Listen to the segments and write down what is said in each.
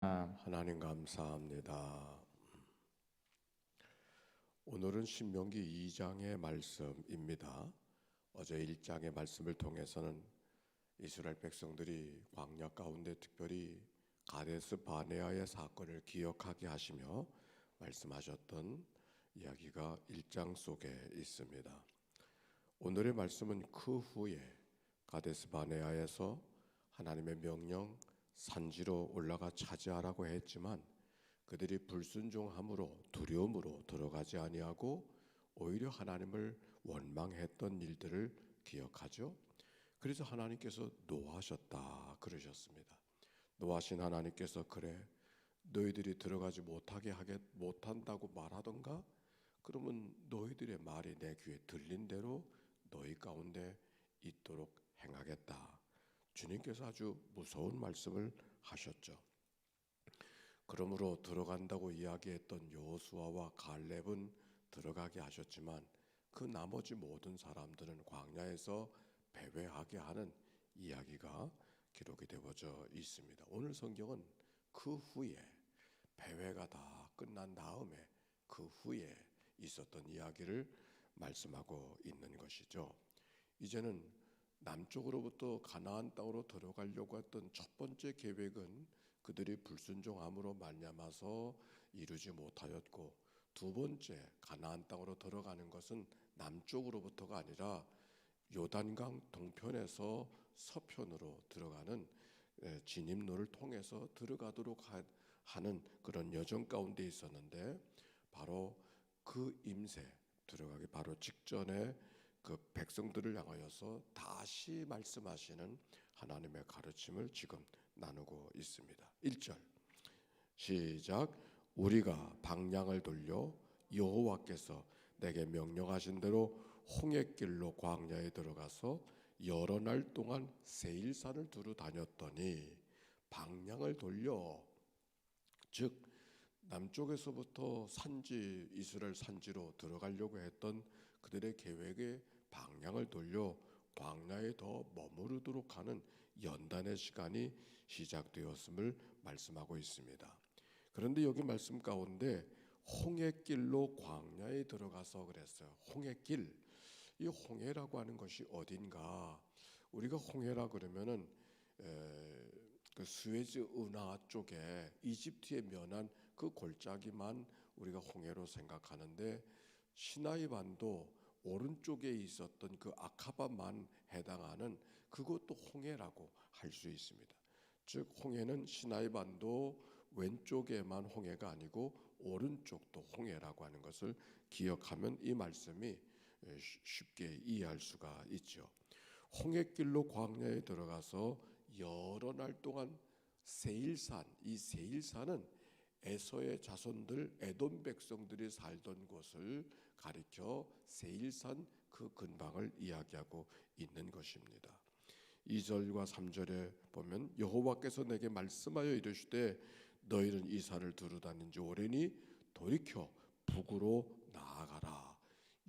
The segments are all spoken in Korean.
하나님 감사합니다. 오늘은 신명기 2장의 말씀입니다. 어제 1장의 말씀을 통해서는 이스라엘 백성들이 광야 가운데 특별히 가데스 바네아의 사건을 기억하게 하시며 말씀하셨던 이야기가 1장 속에 있습니다. 오늘의 말씀은 그 후에 가데스 바네아에서 하나님의 명령 산지로 올라가 차지하라고 했지만 그들이 불순종함으로 두려움으로 들어가지 아니하고 오히려 하나님을 원망했던 일들을 기억하죠. 그래서 하나님께서 노하셨다 그러셨습니다. 노하신 하나님께서 그래 너희들이 들어가지 못한다고 말하던가 그러면 너희들의 말이 내 귀에 들린 대로 너희 가운데 있도록 행하겠다. 주님께서 아주 무서운 말씀을 하셨죠. 그러므로 들어간다고 이야기했던 여호수아와 갈렙은 들어가게 하셨지만 그 나머지 모든 사람들은 광야에서 패배하게 하는 이야기가 기록이 되어져 있습니다. 오늘 성경은 그 후에 패배가 다 끝난 다음에 그 후에 있었던 이야기를 말씀하고 있는 것이죠. 이제는 남쪽으로부터 가나안 땅으로 들어가려고 했던 첫 번째 계획은 그들이 불순종함으로 말미암아서 이루지 못하였고, 두 번째 가나안 땅으로 들어가는 것은 남쪽으로부터가 아니라 요단강 동편에서 서편으로 들어가는 진입로를 통해서 들어가도록 하는 그런 여정 가운데 있었는데, 바로 그 임세 들어가기 바로 직전에 그 백성들을 향하여서 다시 말씀하시는 하나님의 가르침을 지금 나누고 있습니다. 1절 시작. 우리가 방향을 돌려 여호와께서 내게 명령하신 대로 홍해길로 광야에 들어가서 여러 날 동안 세일산을 두루 다녔더니, 방향을 돌려 즉 남쪽에서부터 산지 이스라엘 산지로 들어가려고 했던 그들의 계획의 방향을 돌려 광야에 더 머무르도록 하는 연단의 시간이 시작되었음을 말씀하고 있습니다. 그런데 여기 말씀 가운데 홍해길로 광야에 들어가서 그랬어요. 홍해길, 이 홍해라고 하는 것이 어딘가? 우리가 홍해라 그러면은 그 스웨즈 운하 쪽에 이집트에 면한 그 골짜기만 우리가 홍해로 생각하는데, 시나이 반도 오른쪽에 있었던 그 아카바만 해당하는 그것도 홍해라고 할 수 있습니다. 즉 홍해는 시나이 반도 왼쪽에만 홍해가 아니고 오른쪽도 홍해라고 하는 것을 기억하면 이 말씀이 쉽게 이해할 수가 있죠. 홍해길로 광야에 들어가서 여러 날 동안 세일산, 이 세일산은 에서의 자손들 에돔 백성들이 살던 곳을 가리켜 세일산 그 근방을 이야기하고 있는 것입니다. 2절과 3절에 보면 여호와께서 내게 말씀하여 이르시되 너희는 이 산을 두루 다닌 지 오래니 돌이켜 북으로 나아가라.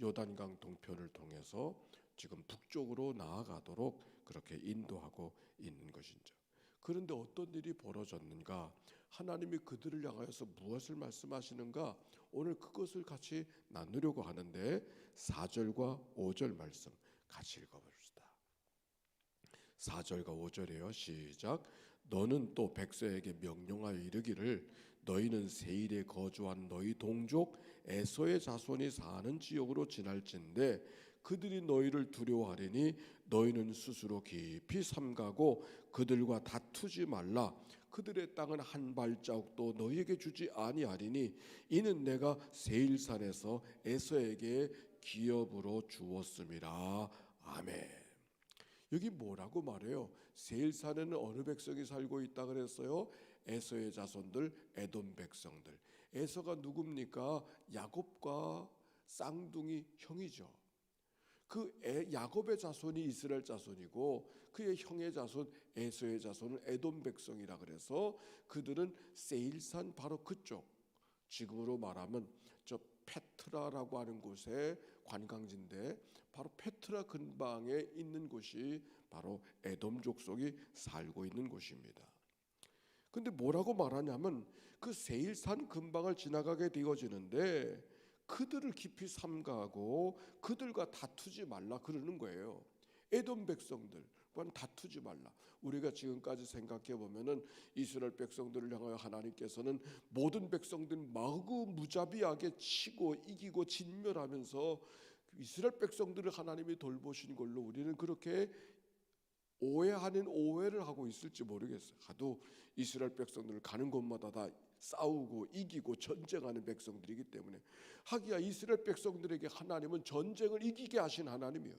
요단강 동편을 통해서 지금 북쪽으로 나아가도록 그렇게 인도하고 있는 것이죠. 그런데 어떤 일이 벌어졌는가? 하나님이 그들을 향하여서 무엇을 말씀하시는가? 오늘 그것을 같이 나누려고 하는데 4절과 5절 말씀 같이 읽어봅시다. 4절과 5절이에요. 시작. 너는 또 백성에게 명령하여 이르기를 너희는 세일에 거주한 너희 동족 에서의 자손이 사는 지역으로 지날진대 그들이 너희를 두려워하리니 너희는 스스로 깊이 삼가고 그들과 다투지 말라. 그들의 땅은 한 발자국도 너희에게 주지 아니하리니 이는 내가 세일산에서 에서에게 기업으로 주었음이라. 아멘. 여기 뭐라고 말해요? 세일산에는 어느 백성이 살고 있다 그랬어요? 에서의 자손들, 에돔 백성들. 에서가 누굽니까? 야곱과 쌍둥이 형이죠. 야곱의 자손이 이스라엘 자손이고 그의 형의 자손 에서의 자손은 에돔 백성이라 그래서 그들은 세일산 바로 그쪽, 지금으로 말하면 저 페트라라고 하는 곳에 관광지인데 바로 페트라 근방에 있는 곳이 바로 에돔 족속이 살고 있는 곳입니다. 근데 뭐라고 말하냐면 그 세일산 근방을 지나가게 되어지는데 그들을 깊이 삼가하고 그들과 다투지 말라 그러는 거예요. 에돔 백성들과는 다투지 말라. 우리가 지금까지 생각해 보면은 이스라엘 백성들을 향하여 하나님께서는 모든 백성들 마구 무자비하게 치고 이기고 진멸하면서 이스라엘 백성들을 하나님이 돌보신 걸로 우리는 그렇게 오해하는 오해를 하고 있을지 모르겠어요. 하도 이스라엘 백성들을 가는 곳마다 다 싸우고 이기고 전쟁하는 백성들이기 때문에. 하기야 이스라엘 백성들에게 하나님은 전쟁을 이기게 하신 하나님이요,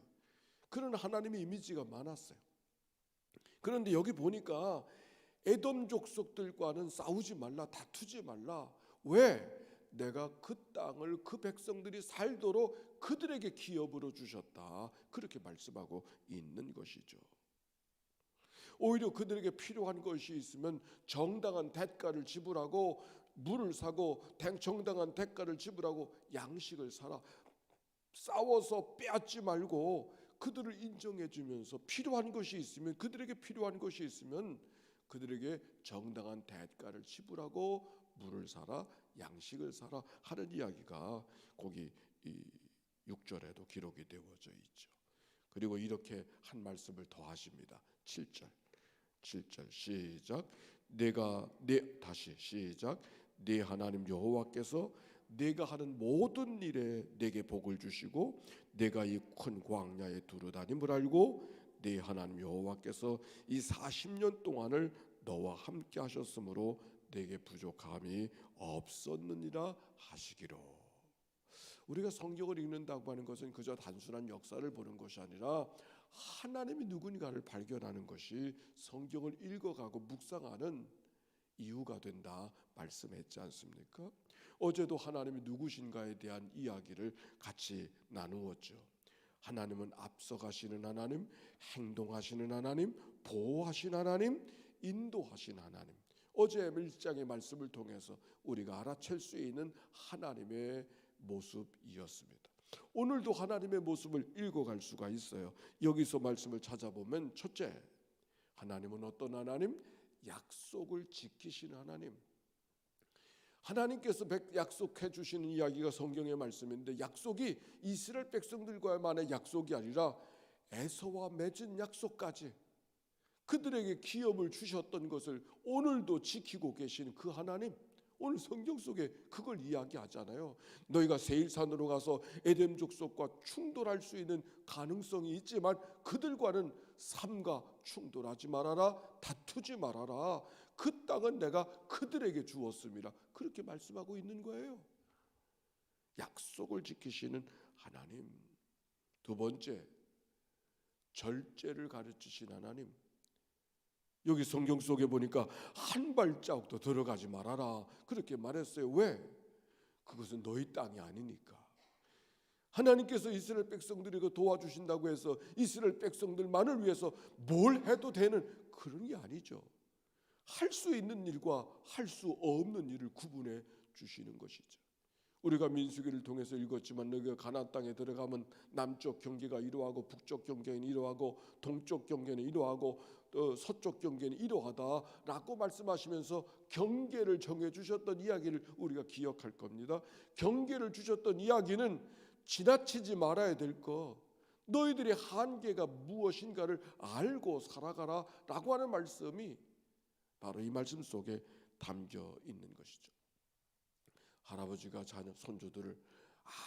그런 하나님의 이미지가 많았어요. 그런데 여기 보니까 에돔 족속들과는 싸우지 말라, 다투지 말라. 왜? 내가 그 땅을 그 백성들이 살도록 그들에게 기업으로 주셨다, 그렇게 말씀하고 있는 것이죠. 오히려 그들에게 필요한 것이 있으면 정당한 대가를 지불하고 물을 사고 정당한 대가를 지불하고 양식을 사라. 싸워서 빼앗지 말고 그들을 인정해 주면서 필요한 것이 있으면, 그들에게 필요한 것이 있으면 그들에게 정당한 대가를 지불하고 물을 사라, 양식을 사라 하는 이야기가 거기 이 6절에도 기록이 되어져 있죠. 그리고 이렇게 한 말씀을 더 하십니다. 7절 시작. 다시 시작. 네 하나님 여호와께서 내가 하는 모든 일에 내게 복을 주시고 내가 이 큰 광야에 두루다님을 알고 네 하나님 여호와께서 이 40년 동안을 너와 함께 하셨으므로 내게 부족함이 없었느니라 하시기로. 우리가 성경을 읽는다고 하는 것은 그저 단순한 역사를 보는 것이 아니라 하나님이 누군가를 발견하는 것이 성경을 읽어가고 묵상하는 이유가 된다 말씀했지 않습니까? 어제도 하나님이 누구신가에 대한 이야기를 같이 나누었죠. 하나님은 앞서가시는 하나님, 행동하시는 하나님, 보호하신 하나님, 인도하신 하나님. 어제 1장의 말씀을 통해서 우리가 알아챌 수 있는 하나님의 모습이었습니다. 오늘도 하나님의 모습을 읽어갈 수가 있어요. 여기서 말씀을 찾아보면 첫째, 하나님은 어떤 하나님? 약속을 지키시는 하나님. 하나님께서 약속해 주시는 이야기가 성경의 말씀인데, 약속이 이스라엘 백성들과만의 약속이 아니라 에서와 맺은 약속까지 그들에게 기업을 주셨던 것을 오늘도 지키고 계신 그 하나님, 오늘 성경 속에 그걸 이야기하잖아요. 너희가 세일산으로 가서 에돔 족속과 충돌할 수 있는 가능성이 있지만 그들과는 삼가 충돌하지 말아라, 다투지 말아라. 그 땅은 내가 그들에게 주었습니다. 그렇게 말씀하고 있는 거예요. 약속을 지키시는 하나님. 두 번째, 절제를 가르치신 하나님. 여기 성경 속에 보니까 한 발자국도 들어가지 말아라 그렇게 말했어요. 왜? 그것은 너희 땅이 아니니까. 하나님께서 이스라엘 백성들에게 도와주신다고 해서 이스라엘 백성들만을 위해서 뭘 해도 되는 그런 게 아니죠. 할 수 있는 일과 할 수 없는 일을 구분해 주시는 것이죠. 우리가 민수기를 통해서 읽었지만 너희가 가나안 땅에 들어가면 남쪽 경계가 이러하고 북쪽 경계는 이러하고 동쪽 경계는 이러하고 서쪽 경계는 이러하다라고 말씀하시면서 경계를 정해주셨던 이야기를 우리가 기억할 겁니다. 경계를 주셨던 이야기는 지나치지 말아야 될 것, 너희들의 한계가 무엇인가를 알고 살아가라 라고 하는 말씀이 바로 이 말씀 속에 담겨 있는 것이죠. 할아버지가 자녀 손주들을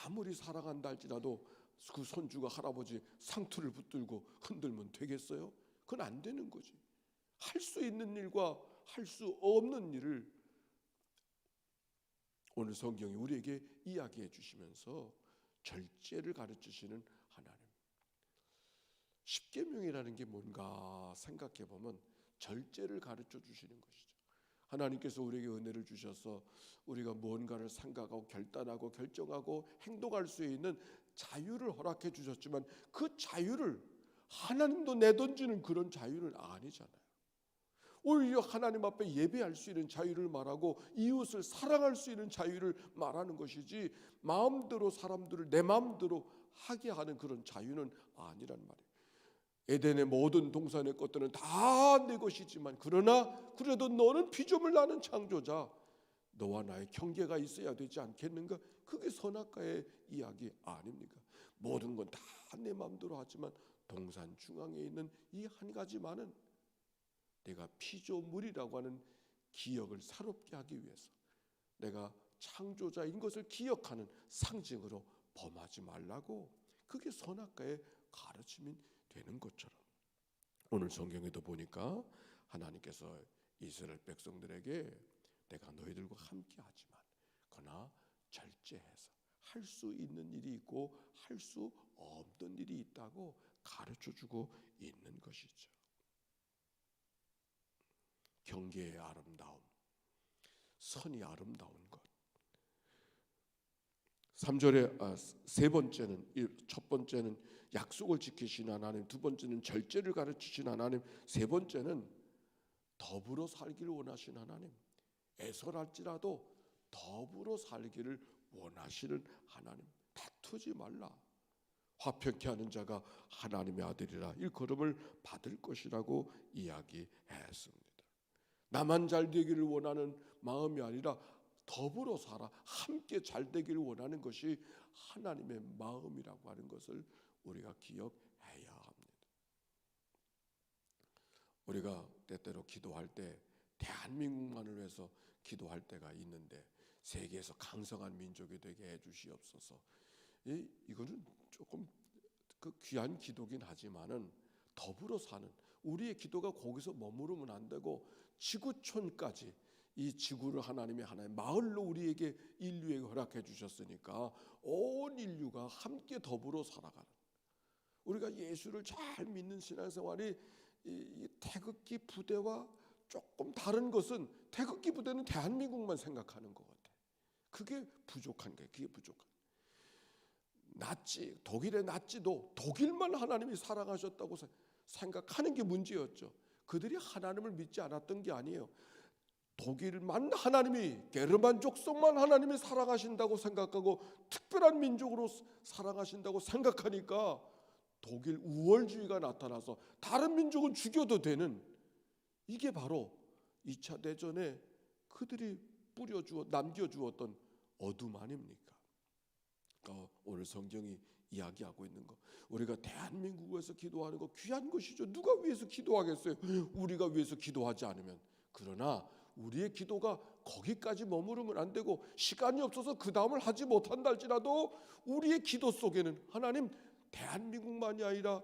아무리 사랑한다 할지라도 그 손주가 할아버지 상투를 붙들고 흔들면 되겠어요? 그건 안 되는 거지. 할 수 있는 일과 할 수 없는 일을 오늘 성경이 우리에게 이야기해 주시면서 절제를 가르치시는 하나님. 십계명이라는 게 뭔가 생각해 보면 절제를 가르쳐 주시는 것이죠. 하나님께서 우리에게 은혜를 주셔서 우리가 무언가를 생각하고 결단하고 결정하고 행동할 수 있는 자유를 허락해 주셨지만 그 자유를 하나님도 내던지는 그런 자유는 아니잖아요. 오히려 하나님 앞에 예배할 수 있는 자유를 말하고 이웃을 사랑할 수 있는 자유를 말하는 것이지, 마음대로 사람들을 내 마음대로 하게 하는 그런 자유는 아니란 말이에요. 에덴의 모든 동산의 것들은 다 내 것이지만 그러나 그래도 너는 피조물 나는 창조자, 너와 나의 경계가 있어야 되지 않겠는가? 그게 선악과의 이야기 아닙니까? 모든 건 다 내 마음대로 하지만 동산 중앙에 있는 이 한 가지만은 내가 피조물이라고 하는 기억을 사롭게 하기 위해서 내가 창조자인 것을 기억하는 상징으로 범하지 말라고, 그게 선악과의 가르침이 되는 것처럼 오늘 성경에도 보니까 하나님께서 이스라엘 백성들에게 내가 너희들과 함께 하지만 그러나 절제해서 할 수 있는 일이 있고 할 수 없는 일이 있다고 가르쳐주고 있는 것이죠. 경계의 아름다움, 선이 아름다운 것. 3절에 세 번째는, 첫 번째는 약속을 지키신 하나님, 두 번째는 절제를 가르치신 하나님, 세 번째는 더불어 살기를 원하신 하나님. 애설할지라도 더불어 살기를 원하시는 하나님. 다투지 말라. 화평케 하는 자가 하나님의 아들이라 일컬음을 받을 것이라고 이야기했습니다. 나만 잘 되기를 원하는 마음이 아니라 더불어 살아 함께 잘 되기를 원하는 것이 하나님의 마음이라고 하는 것을 우리가 기억해야 합니다. 우리가 때때로 기도할 때 대한민국만을 위해서 기도할 때가 있는데 세계에서 강성한 민족이 되게 해주시옵소서. 이거는 조금 그 귀한 기도긴 하지만은 더불어 사는 우리의 기도가 거기서 머무르면 안 되고 지구촌까지 이 지구를 하나님의 하나의 마을로 우리에게 인류에게 허락해 주셨으니까 온 인류가 함께 더불어 살아가는, 우리가 예수를 잘 믿는 신앙생활이 이 태극기 부대와 조금 다른 것은 태극기 부대는 대한민국만 생각하는 것 같아. 그게 부족한 거예요. 그게 부족한. 나치, 독일의 나치도 독일만 하나님이 사랑하셨다고 생각하는 게 문제였죠. 그들이 하나님을 믿지 않았던 게 아니에요. 독일만 하나님이, 게르만 족속만 하나님이 사랑하신다고 생각하고 특별한 민족으로 사랑하신다고 생각하니까 독일 우월주의가 나타나서 다른 민족은 죽여도 되는, 이게 바로 2차 대전에 그들이 남겨주었던 어둠 아닙니까? 오늘 성경이 이야기하고 있는 거, 우리가 대한민국에서 기도하는 거 귀한 것이죠. 누가 위해서 기도하겠어요? 우리가 위해서 기도하지 않으면. 그러나 우리의 기도가 거기까지 머무르면 안 되고 시간이 없어서 그 다음을 하지 못한다 할지라도 우리의 기도 속에는 하나님, 대한민국만이 아니라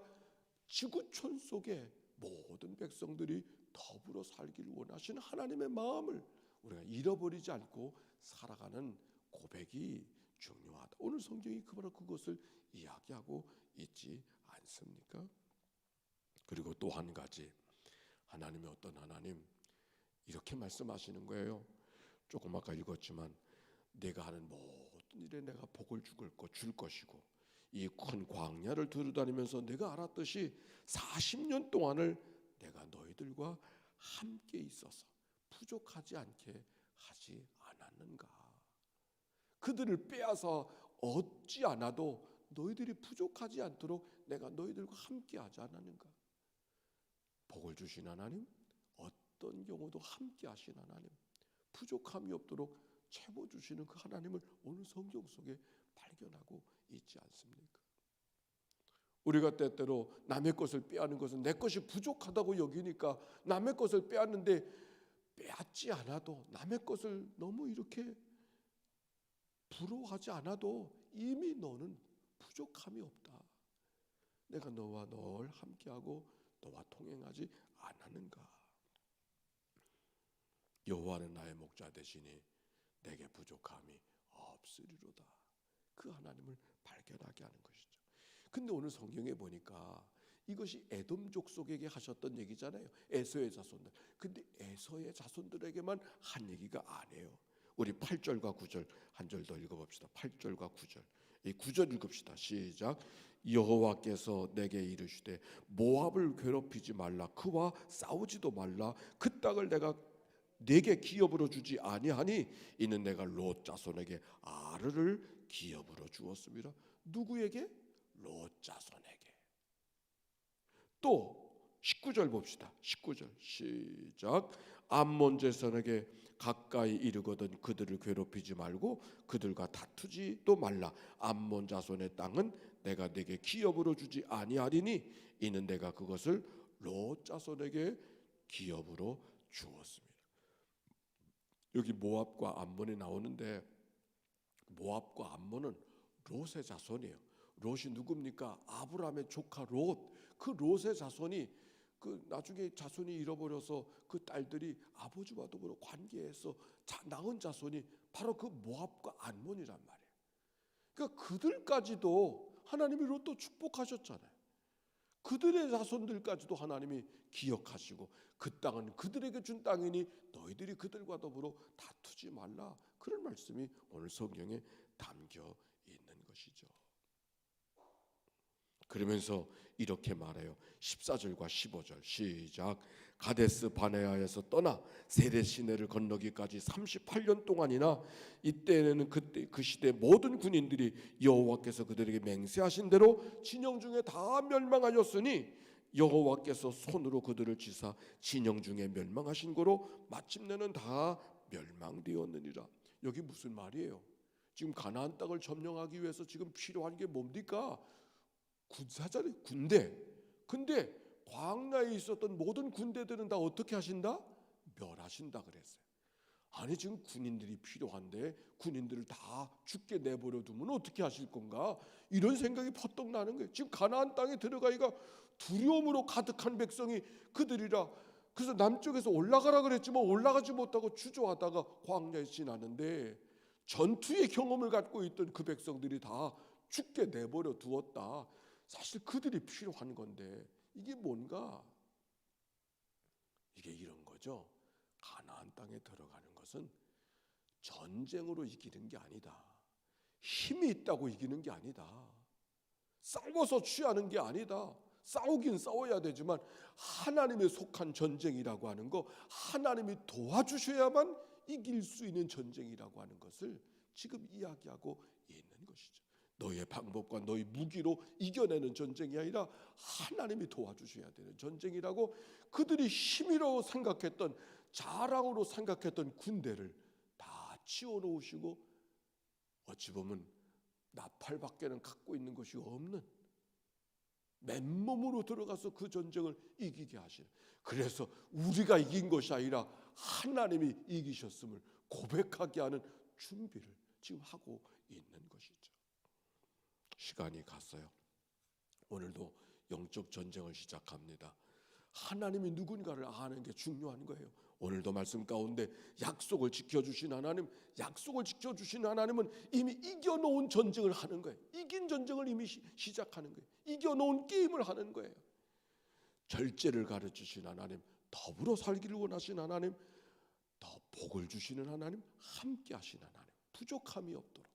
지구촌 속에 모든 백성들이 더불어 살기를 원하시는 하나님의 마음을 우리가 잃어버리지 않고 살아가는 고백이 중요하다. 오늘 성경이 바로 그것을 이야기하고 있지 않습니까? 그리고 또 한 가지, 하나님의 어떤 하나님 이렇게 말씀하시는 거예요. 조금 아까 읽었지만 내가 하는 모든 일에 내가 복을 줄 것이고 이 큰 광야를 두루다니면서 내가 알았듯이 40년 동안을 내가 너희들과 함께 있어서 부족하지 않게 하지 않았는가. 그들을 빼앗아 얻지 않아도 너희들이 부족하지 않도록 내가 너희들과 함께 하지 않았는가. 복을 주신 하나님, 어떤 경우도 함께 하신 하나님, 부족함이 없도록 채워주시는 그 하나님을 오늘 성경 속에 발견하고 있지 않습니까? 우리가 때때로 남의 것을 빼앗는 것은 내 것이 부족하다고 여기니까 남의 것을 빼앗는데, 빼앗지 않아도 남의 것을 너무 이렇게 부러워하지 않아도 이미 너는 부족함이 없다. 내가 너와 늘 함께하고 너와 통행하지 않았는가. 여호와는 나의 목자 되시니 내게 부족함이 없으리로다. 그 하나님을 발견하게 하는 것이죠. 근데 오늘 성경에 보니까 이것이 에돔 족속에게 하셨던 얘기잖아요. 에서의 자손들. 근데 에서의 자손들에게만 한 얘기가 아니에요. 우리 8절과 9절 한 절 더 읽어봅시다. 8절과 9절. 이 9절 읽읍시다. 시작. 여호와께서 내게 이르시되 모압을 괴롭히지 말라. 그와 싸우지도 말라. 그 땅을 내가 내게 기업으로 주지 아니하니 이는 내가 롯 자손에게 아르를 기업으로 주었습니다. 누구에게? 롯 자손에게. 또 19절 봅시다. 19절 시작. 암몬 자손에게 가까이 이르거든 그들을 괴롭히지 말고 그들과 다투지도 말라. 암몬 자손의 땅은 내가 네게 기업으로 주지 아니하리니 이는 내가 그것을 롯 자손에게 기업으로 주었습니다. 여기 모압과 암몬이 나오는데 모압과 암몬은 롯의 자손이에요. 롯이 누굽니까? 아브라함의 조카 롯. 그 롯의 자손이 그 나중에 자손이 잃어버려서 그 딸들이 아버지와 더불어 관계해서 낳은 자손이 바로 그 모압과 암몬이란 말이에요. 그러니까 그들까지도 하나님이 롯도 축복하셨잖아요. 그들의 자손들까지도 하나님이 기억하시고 그 땅은 그들에게 준 땅이니 너희들이 그들과 더불어 다투지 말라. 그런 말씀이 오늘 성경에 담겨 있는 것이죠. 그러면서 이렇게 말해요. 14절과 15절 시작. 가데스 바네아에서 떠나 세렛 시내를 건너기까지 38년 동안이나 이때에는 그때 그 시대 모든 군인들이 여호와께서 그들에게 맹세하신 대로 진영 중에 다 멸망하였으니 여호와께서 손으로 그들을 치사 진영 중에 멸망하신 거로 마침내는 다 멸망되었느니라. 여기 무슨 말이에요? 지금 가나안 땅을 점령하기 위해서 지금 필요한 게 뭡니까? 군사잖아요. 군대. 근데 광야에 있었던 모든 군대들은 다 어떻게 하신다? 멸하신다 그랬어요. 아니 지금 군인들이 필요한데 군인들을 다 죽게 내버려 두면 어떻게 하실 건가? 이런 생각이 퍼뜩 나는 거예요. 지금 가나안 땅에 들어가기가 두려움으로 가득한 백성이 그들이라. 그래서 남쪽에서 올라가라 그랬지만 올라가지 못하고 주저하다가 광야에 지나는데 전투의 경험을 갖고 있던 그 백성들이 다 죽게 내버려 두었다. 사실 그들이 필요한 건데 이게 뭔가? 이게 이런 거죠. 가나안 땅에 들어가는 것은 전쟁으로 이기는 게 아니다. 힘이 있다고 이기는 게 아니다. 싸워서 취하는 게 아니다. 싸우긴 싸워야 되지만 하나님에 속한 전쟁이라고 하는 거, 하나님이 도와주셔야만 이길 수 있는 전쟁이라고 하는 것을 지금 이야기하고 있는 것이죠. 너의 방법과 너의 무기로 이겨내는 전쟁이 아니라 하나님이 도와주셔야 되는 전쟁이라고 그들이 힘이라고 생각했던, 자랑으로 생각했던 군대를 다 치워놓으시고 어찌 보면 나팔밖에는 갖고 있는 것이 없는 맨몸으로 들어가서 그 전쟁을 이기게 하시는. 그래서 우리가 이긴 것이 아니라 하나님이 이기셨음을 고백하게 하는 준비를 지금 하고 있는 것이죠. 시간이 갔어요. 오늘도 영적 전쟁을 시작합니다. 하나님이 누군가를 아는 게 중요한 거예요. 오늘도 말씀 가운데 약속을 지켜주신 하나님, 약속을 지켜주신 하나님은 이미 이겨놓은 전쟁을 하는 거예요. 이긴 전쟁을 이미 시작하는 거예요. 이겨놓은 게임을 하는 거예요. 절제를 가르치신 하나님, 더불어 살기를 원하신 하나님, 더 복을 주시는 하나님, 함께 하신 하나님, 부족함이 없도록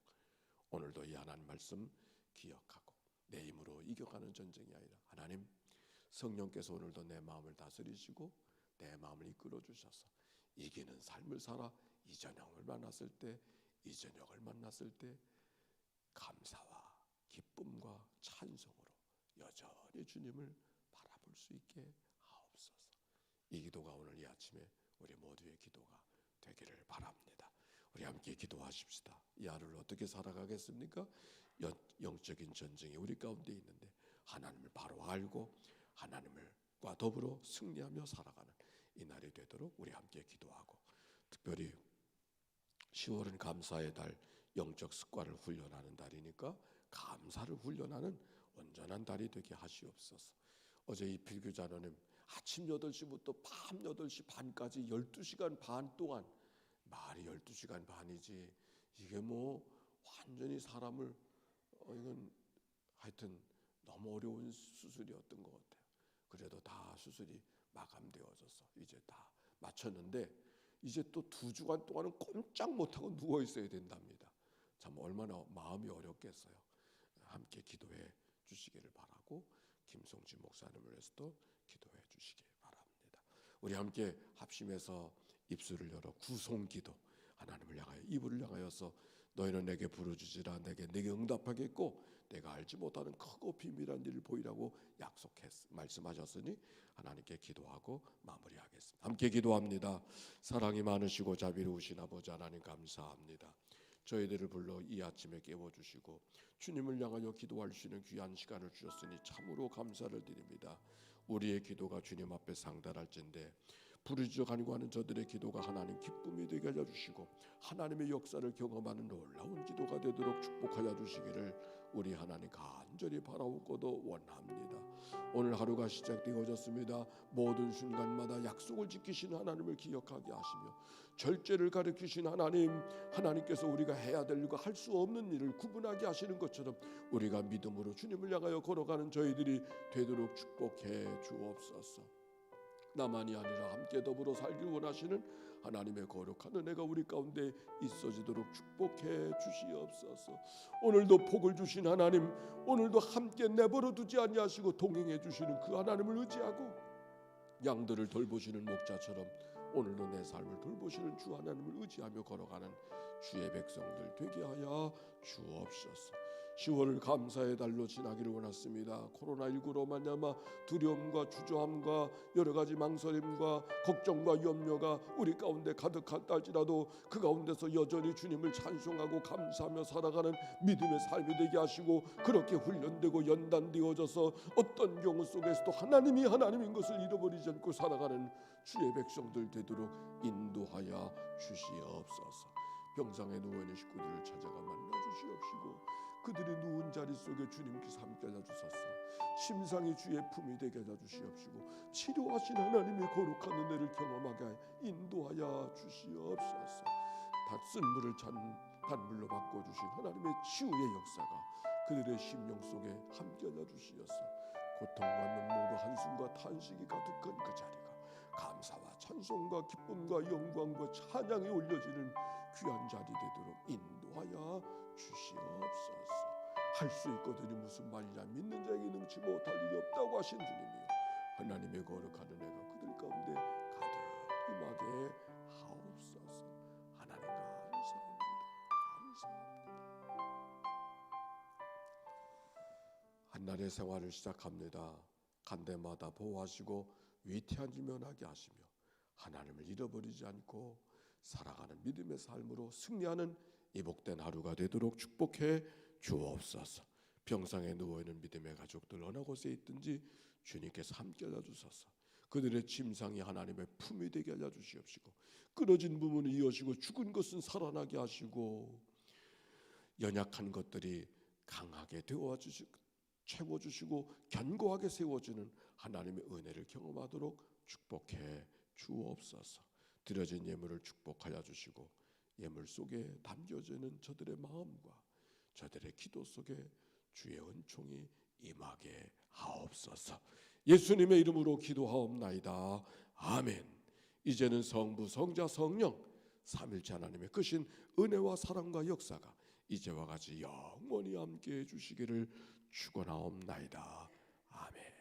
오늘도 이 하나님 말씀 기억하고 내 힘으로 이겨가는 전쟁이 아니라 하나님 성령께서 오늘도 내 마음을 다스리시고 내 마음을 이끌어 주셔서 이기는 삶을 살아 이전형을 만났을 때, 이전형을 만났을 때 감사와 기쁨과 찬송으로 여전히 주님을 바라볼 수 있게 하옵소서. 이 기도가 오늘 이 아침에 우리 모두의 기도가 되기를 바랍니다. 우리 함께 기도하십시다. 이 하루를 어떻게 살아가겠습니까? 영적인 전쟁이 우리 가운데 있는데 하나님을 바로 알고 하나님과 더불어 승리하며 살아가는 이 날이 되도록 우리 함께 기도하고, 특별히 10월은 감사의 달, 영적 습관을 훈련하는 달이니까 감사를 훈련하는 온전한 달이 되게 하시옵소서. 어제 이 필교자노님 아침 8시부터 밤 8시 반까지 12시간 반 동안, 말이 12시간 반이지 이게 뭐 완전히 사람을 이건 하여튼 너무 어려운 수술이었던 것 같아요. 그래도 다 수술이 마감되어져서 이제 다 마쳤는데 이제 또 2주간 동안은 꼼짝 못하고 누워 있어야 된답니다. 참 얼마나 마음이 어렵겠어요. 함께 기도해 주시기를 바라고 김성지 목사님을 위해서도 기도해 주시기 바랍니다. 우리 함께 합심해서 입술을 열어 구송기도, 하나님을 향하여 이불을 향하여서 너희는 내게 부르짖으라 내게 응답하겠고 내가 알지 못하는 크고 비밀한 일을 보이라고 말씀하셨으니 하나님께 기도하고 마무리하겠습니다. 함께 기도합니다. 사랑이 많으시고 자비로우신 아버지 하나님 감사합니다. 저희들을 불러 이 아침에 깨워주시고 주님을 향하여 기도할 수 있는 귀한 시간을 주셨으니 참으로 감사를 드립니다. 우리의 기도가 주님 앞에 상달할진대 부르짖어 간구하는 저들의 기도가 하나님 기쁨이 되게 하여 주시고 하나님의 역사를 경험하는 놀라운 기도가 되도록 축복하여 주시기를 우리 하나님 간절히 바라옵고도 원합니다. 오늘 하루가 시작되어졌습니다. 모든 순간마다 약속을 지키신 하나님을 기억하게 하시며 절제를 가르치신 하나님께서 우리가 해야 될 일과 할 수 없는 일을 구분하게 하시는 것처럼 우리가 믿음으로 주님을 향하여 걸어가는 저희들이 되도록 축복해 주옵소서. 나만이 아니라 함께 더불어 살길 원하시는 하나님의 거룩한 은혜가 우리 가운데 있어지도록 축복해 주시옵소서. 오늘도 복을 주신 하나님, 오늘도 함께 내버려 두지 아니하시고 동행해 주시는 그 하나님을 의지하고 양들을 돌보시는 목자처럼 오늘도 내 삶을 돌보시는 주 하나님을 의지하며 걸어가는 주의 백성들 되게 하여 주옵소서. 10월을 감사의 달로 지나기를 원했습니다. 코로나19로 말미암아 두려움과 주저함과 여러 가지 망설임과 걱정과 염려가 우리 가운데 가득하다 할지라도 그 가운데서 여전히 주님을 찬송하고 감사하며 살아가는 믿음의 삶이 되게 하시고 그렇게 훈련되고 연단되어져서 어떤 경우 속에서도 하나님이 하나님인 것을 잃어버리지 않고 살아가는 주의 백성들 되도록 인도하여 주시옵소서. 병상에 누워있는 식구들을 찾아가 만나 주시옵시고 그들이 누운 자리 속에 주님께서 함께 하여 주소서. 심상이 주의 품이 되게 하여 주시옵시고 치료하신 하나님의 거룩한 은혜를 경험하게 인도하여 주시옵소서. 쓴 물을 단물로 바꿔주신 하나님의 치유의 역사가 그들의 심령 속에 함께 하여 주시옵소서. 고통과 눈물과 한숨과 탄식이 가득한 그 자리가 감사와 찬송과 기쁨과 영광과 찬양이 올려지는 귀한 자리 되도록 인도하여 주시옵소서. 할 수 있거든요 무슨 말이냐 믿는 자에게 능치 못할 일이 없다고 하신 주님이요 하나님의 거룩한 은혜가 그들 가운데 가득 임하게 하옵소서. 하나님 감사합니다. 한날의 생활을 시작합니다. 간 데마다 보호하시고 위태한 일 면하게 하시며 하나님을 잃어버리지 않고 살아가는 믿음의 삶으로 승리하는 이 복된 하루가 되도록 축복해 주옵소서. 병상에 누워있는 믿음의 가족들 어느 곳에 있든지 주님께서 함께 하여 주소서. 그들의 침상이 하나님의 품이 되게 하여 주시옵시고 끊어진 부분을 이어시고 죽은 것은 살아나게 하시고 연약한 것들이 강하게 채워주시고 견고하게 세워주는 하나님의 은혜를 경험하도록 축복해 주옵소서. 드려진 예물을 축복하여 주시고 예물 속에 담겨지는 저들의 마음과 저들의 기도 속에 주의 은총이 임하게 하옵소서. 예수님의 이름으로 기도하옵나이다. 아멘. 이제는 성부, 성자, 성령 삼일체 하나님의 크신 은혜와 사랑과 역사가 이제와 같이 영원히 함께해 주시기를 축원하옵나이다. 아멘.